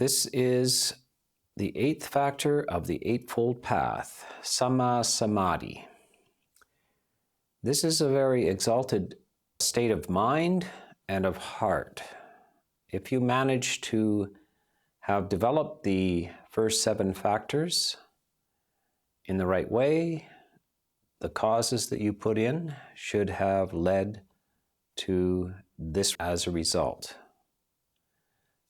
This is the eighth factor of the Eightfold Path, Samadhi. This is a very exalted state of mind and of heart. If you manage to have developed the first 7 factors in the right way, the causes that you put in should have led to this as a result.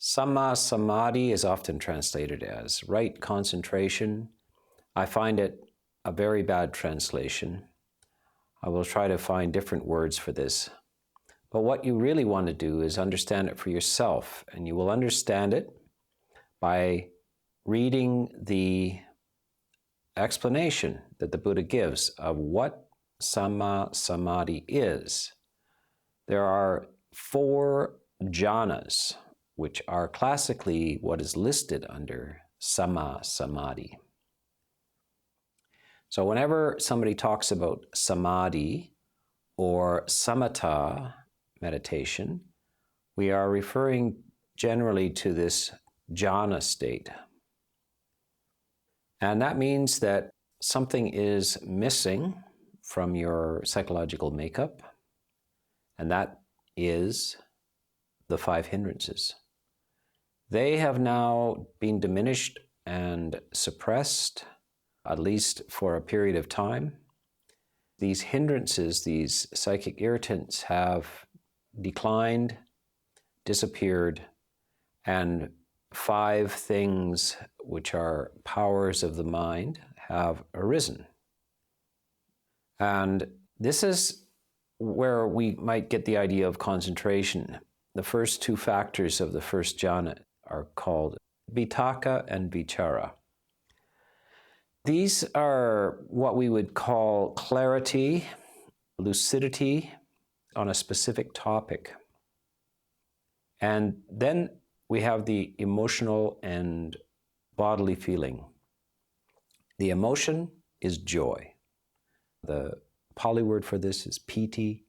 Samadhi is often translated as right concentration. I find it a very bad translation. I will try to find different words for this. But what you really want to do is understand it for yourself, and you will understand it by reading the explanation that the Buddha gives of what Samadhi is. There are 4 jhanas, which are classically what is listed under Samadhi. So whenever somebody talks about Samadhi or Samatha meditation, we are referring generally to this jhana state. And that means that something is missing from your psychological makeup, and that is the 5 hindrances. They have now been diminished and suppressed, at least for a period of time. These hindrances, these psychic irritants, have declined, disappeared, and 5 things which are powers of the mind have arisen. And this is where we might get the idea of concentration. The first 2 factors of the first jhana are called vitakka and vichara. These are what we would call clarity, lucidity on a specific topic. And then we have the emotional and bodily feeling. The emotion is joy. The Pali word for this is piti,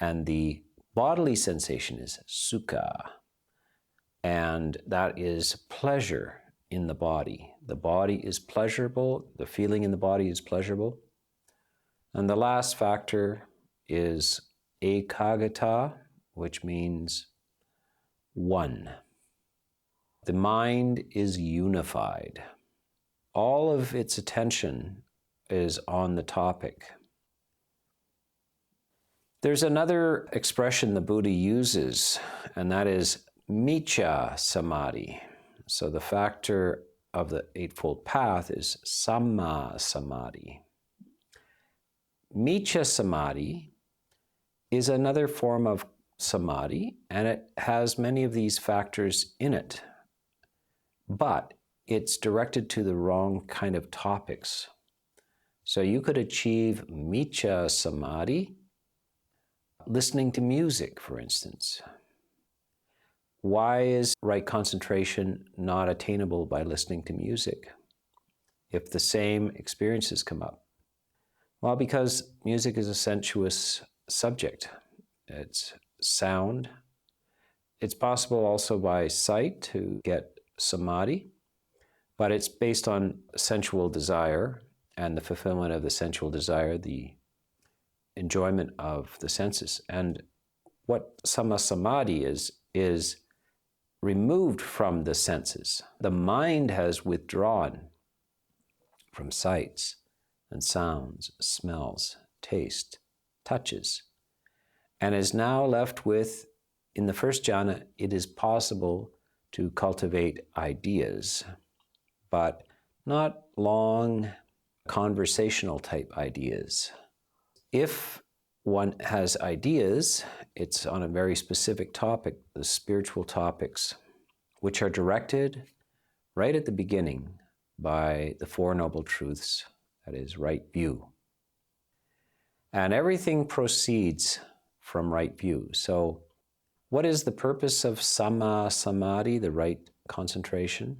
and the bodily sensation is sukha, and that is pleasure in the body. The body is pleasurable, the feeling in the body is pleasurable. And the last factor is ekaggata, which means one. The mind is unified. All of its attention is on the topic. There's another expression the Buddha uses, and that is miccha samadhi. So the factor of the Eightfold Path is samma samadhi. Miccha samadhi is another form of samadhi, and it has many of these factors in it. But it's directed to the wrong kind of topics. So you could achieve miccha samadhi listening to music, for instance. Why is right concentration not attainable by listening to music if the same experiences come up? Well, because music is a sensuous subject. It's sound. It's possible also by sight to get samadhi, but it's based on sensual desire and the fulfillment of the sensual desire, the enjoyment of the senses. And what samadhi is removed from the senses. The mind has withdrawn from sights and sounds, smells, taste, touches, and is now left with, in the first jhana, it is possible to cultivate ideas, but not long conversational type ideas. If one has ideas, it's on a very specific topic, the spiritual topics, which are directed right at the beginning by the 4 Noble Truths, that is, right view. And everything proceeds from right view. So what is the purpose of samma samadhi, the right concentration?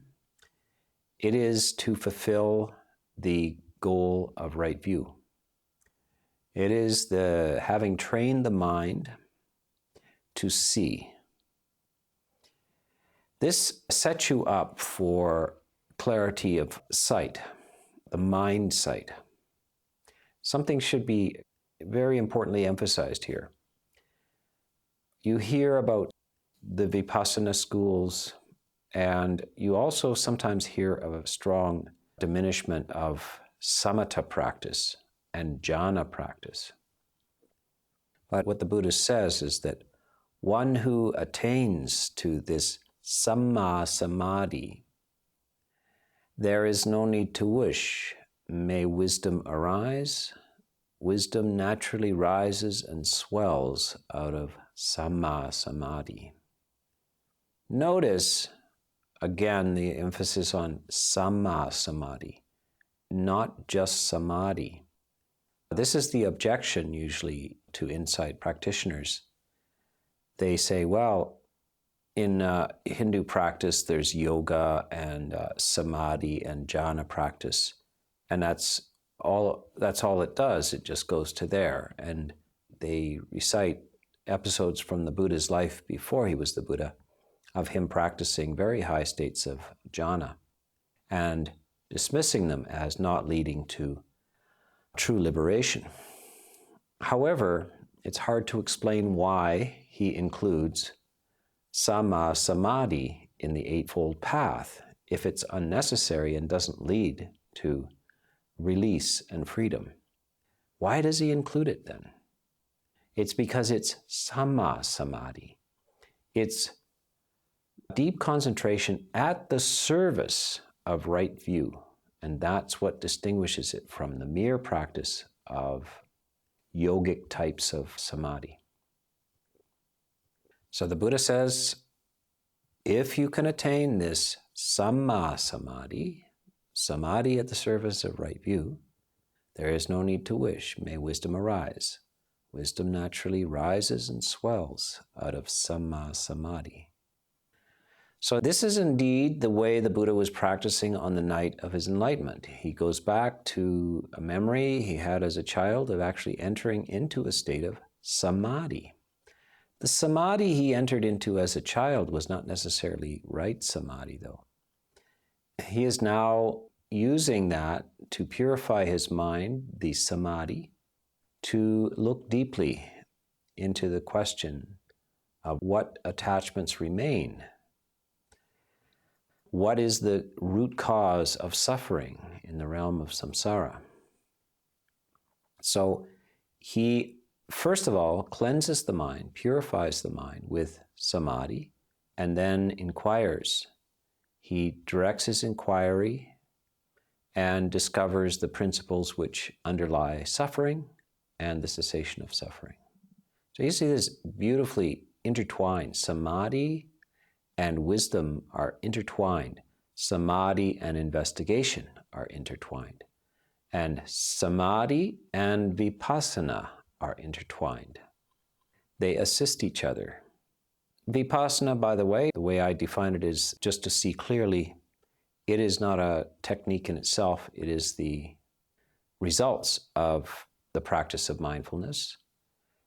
It is to fulfill the goal of right view. It is the having trained the mind to see. This sets you up for clarity of sight, the mind sight. Something should be very importantly emphasized here. You hear about the Vipassana schools, and you also sometimes hear of a strong diminishment of samatha practice and jhana practice. But what the Buddha says is that one who attains to this samma samadhi, there is no need to wish, may wisdom arise. Wisdom naturally rises and swells out of samma samadhi. Notice, again, the emphasis on samma samadhi, not just samadhi. This is the objection usually to insight practitioners. They say, well, in Hindu practice, there's yoga and samadhi and jhana practice, and that's all it does. It just goes to there. And they recite episodes from the Buddha's life before he was the Buddha, of him practicing very high states of jhana and dismissing them as not leading to true liberation. However, it's hard to explain why he includes samma samadhi in the Eightfold Path if it's unnecessary and doesn't lead to release and freedom. Why does he include it then? It's because it's samma samadhi. It's deep concentration at the service of right view, and that's what distinguishes it from the mere practice of yogic types of samadhi. So the Buddha says, if you can attain this samma samadhi, samadhi at the service of right view, there is no need to wish, may wisdom arise. Wisdom naturally rises and swells out of samma samadhi. So this is indeed the way the Buddha was practicing on the night of his enlightenment. He goes back to a memory he had as a child of actually entering into a state of samadhi. The samadhi he entered into as a child was not necessarily right samadhi, though. He is now using that to purify his mind, the samadhi, to look deeply into the question of what attachments remain. What is the root cause of suffering in the realm of samsara? So he, first of all, cleanses the mind, purifies the mind with samadhi, and then inquires. He directs his inquiry and discovers the principles which underlie suffering and the cessation of suffering. So you see this beautifully intertwined. Samadhi and wisdom are intertwined. Samadhi and investigation are intertwined. And samadhi and vipassana are intertwined. They assist each other. Vipassana, by the way I define it is just to see clearly. It is not a technique in itself. It is the results of the practice of mindfulness.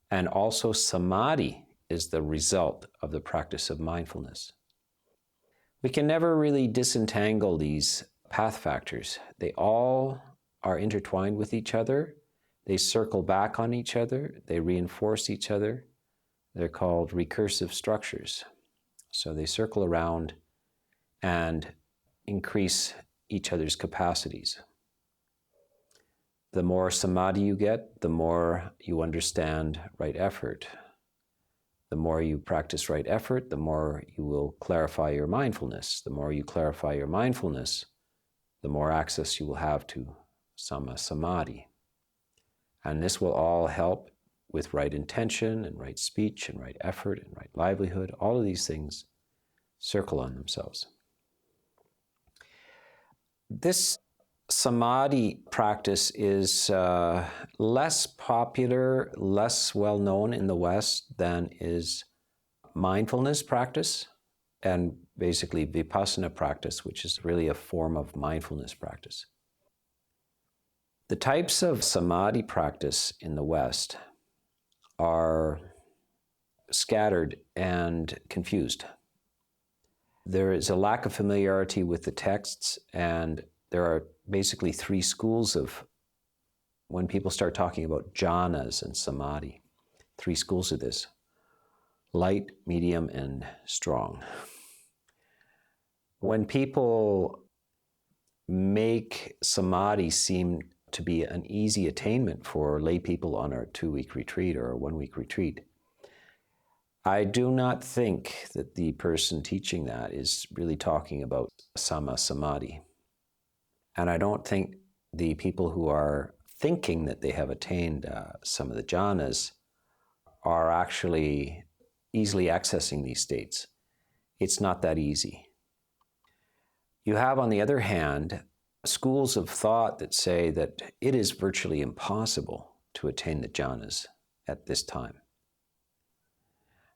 And also samadhi is the result of the practice of mindfulness. We can never really disentangle these path factors. They all are intertwined with each other. They circle back on each other. They reinforce each other. They're called recursive structures. So they circle around and increase each other's capacities. The more samadhi you get, the more you understand right effort. The more you practice right effort, the more you will clarify your mindfulness. The more you clarify your mindfulness, the more access you will have to samma samadhi. And this will all help with right intention and right speech and right effort and right livelihood. All of these things circle on themselves. This samadhi practice is less popular, less well known in the West than is mindfulness practice and basically vipassana practice, which is really a form of mindfulness practice. The types of samadhi practice in the West are scattered and confused. There is a lack of familiarity with the texts, and there are basically three schools of, when people start talking about jhanas and samadhi, three schools of this: light, medium, and strong. When people make samadhi seem to be an easy attainment for lay people on a 2-week retreat or a 1-week retreat, I do not think that the person teaching that is really talking about sama samadhi. And I don't think the people who are thinking that they have attained some of the jhanas are actually easily accessing these states. It's not that easy. You have, on the other hand, schools of thought that say that it is virtually impossible to attain the jhanas at this time.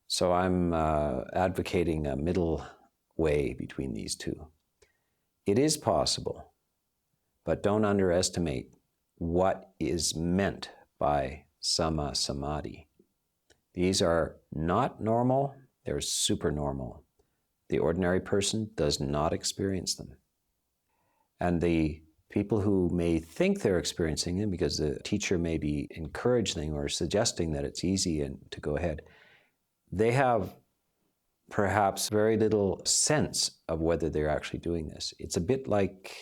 So I'm advocating a middle way between these two. It is possible, but don't underestimate what is meant by sama samadhi. These are not normal, they're supernormal. The ordinary person does not experience them. And the people who may think they're experiencing them because the teacher may be encouraging or suggesting that it's easy and to go ahead, they have perhaps very little sense of whether they're actually doing this. It's a bit like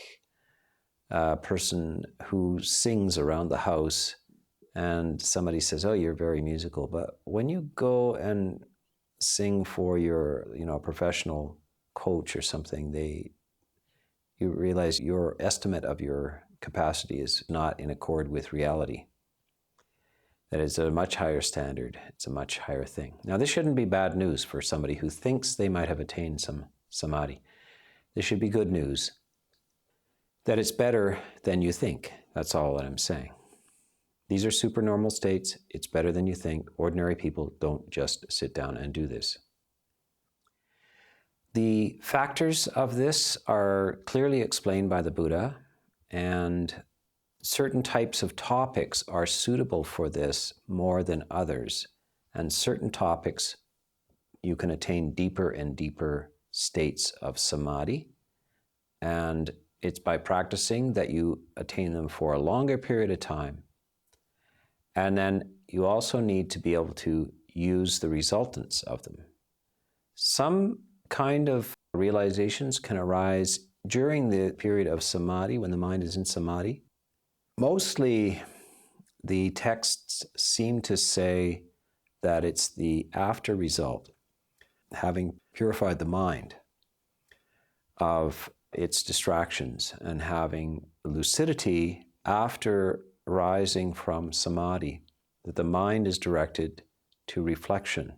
a person who sings around the house and somebody says, "Oh, you're very musical." But when you go and sing for your, professional coach or something, you realize your estimate of your capacity is not in accord with reality. That is a much higher standard. It's a much higher thing. Now, this shouldn't be bad news for somebody who thinks they might have attained some samadhi. This should be good news, that it's better than you think. That's all that I'm saying. These are supernormal states. It's better than you think. Ordinary people don't just sit down and do this. The factors of this are clearly explained by the Buddha, and certain types of topics are suitable for this more than others. And certain topics, you can attain deeper and deeper states of samadhi. And it's by practicing that you attain them for a longer period of time. And then you also need to be able to use the resultants of them. Some kind of realizations can arise during the period of samadhi, when the mind is in samadhi. Mostly, the texts seem to say that it's the after result, having purified the mind of its distractions and having lucidity after rising from samadhi, that the mind is directed to reflection.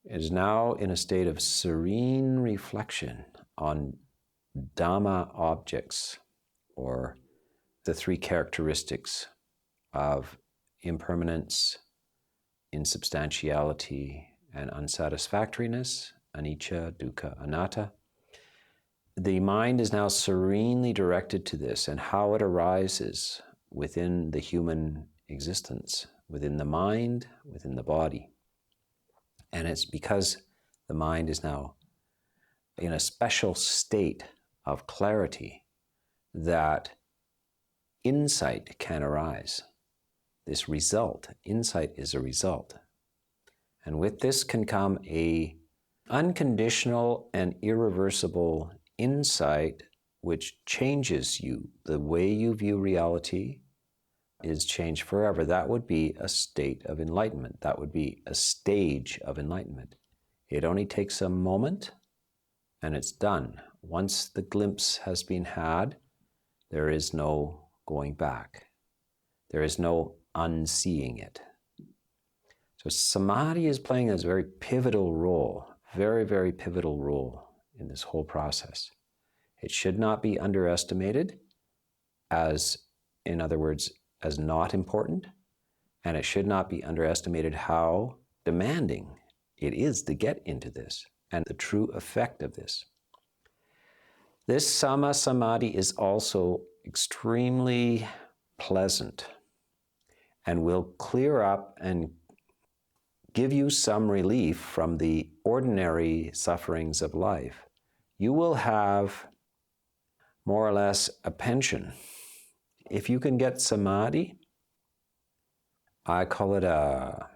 It is now in a state of serene reflection on Dhamma objects, or the three characteristics of impermanence, insubstantiality, and unsatisfactoriness, anicca, dukkha, anatta. The mind is now serenely directed to this and how it arises within the human existence, within the mind, within the body. And it's because the mind is now in a special state of clarity that insight can arise. This result, insight is a result. And with this can come a unconditional and irreversible insight which changes you. The way you view reality is changed forever. That would be a state of enlightenment. That would be a stage of enlightenment. It only takes a moment and it's done. Once the glimpse has been had, there is no going back. There is no unseeing it. So samadhi is playing a very pivotal role, very, very pivotal role in this whole process. It should not be underestimated as, in other words, as not important, and it should not be underestimated how demanding it is to get into this and the true effect of this. This sama samadhi is also extremely pleasant and will clear up and give you some relief from the ordinary sufferings of life, you will have more or less a pension. If you can get samadhi, I call it a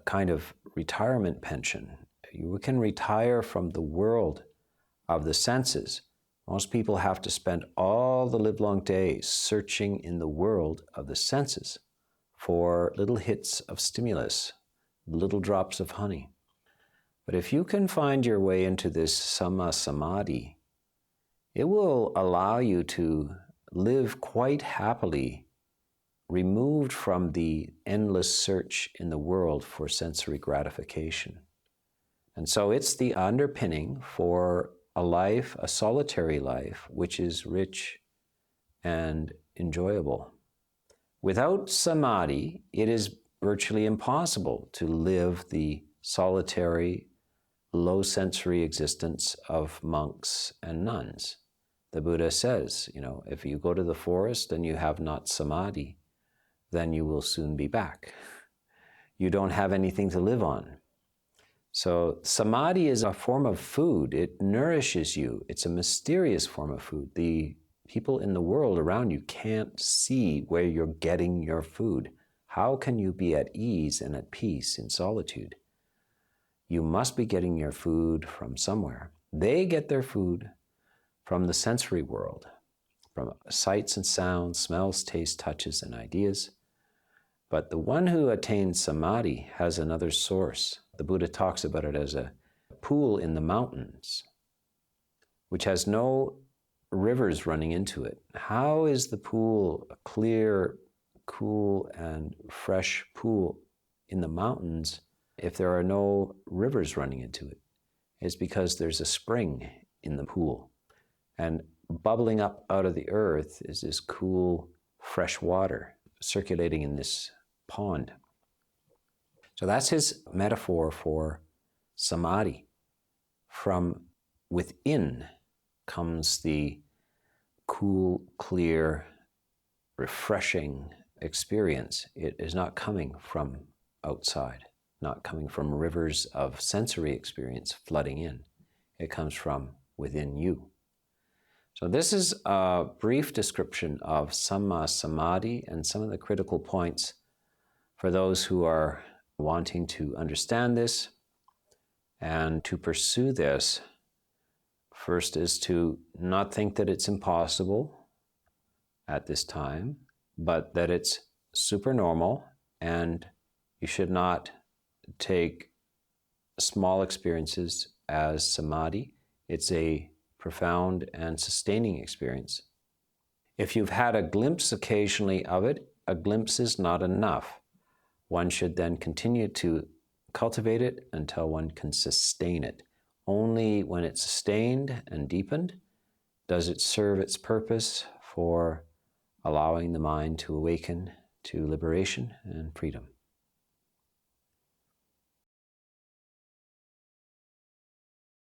kind of retirement pension. You can retire from the world of the senses. Most people have to spend all the livelong days searching in the world of the senses for little hits of stimulus, little drops of honey. But if you can find your way into this samadhi, it will allow you to live quite happily, removed from the endless search in the world for sensory gratification. And so it's the underpinning for a life, a solitary life, which is rich and enjoyable. Without samadhi, it is virtually impossible to live the solitary, low sensory existence of monks and nuns. The Buddha says, if you go to the forest and you have not samadhi, then you will soon be back. You don't have anything to live on. So samadhi is a form of food. It nourishes you. It's a mysterious form of food. The people in the world around you can't see where you're getting your food. How can you be at ease and at peace in solitude? You must be getting your food from somewhere. They get their food from the sensory world, from sights and sounds, smells, tastes, touches, and ideas. But the one who attains samadhi has another source. The Buddha talks about it as a pool in the mountains, which has no rivers running into it. How is the pool a clear, cool, and fresh pool in the mountains if there are no rivers running into it? It's because there's a spring in the pool. And bubbling up out of the earth is this cool, fresh water circulating in this pond. So that's his metaphor for samadhi. From within comes the cool, clear, refreshing experience. It is not coming from outside, not coming from rivers of sensory experience flooding in. It comes from within you. So this is a brief description of Samma Samadhi and some of the critical points for those who are wanting to understand this and to pursue this. First is to not think that it's impossible at this time, but that it's super normal, and you should not take small experiences as samadhi. It's a profound and sustaining experience. If you've had a glimpse occasionally of it, a glimpse is not enough. One should then continue to cultivate it until one can sustain it. Only when it's sustained and deepened does it serve its purpose for allowing the mind to awaken to liberation and freedom.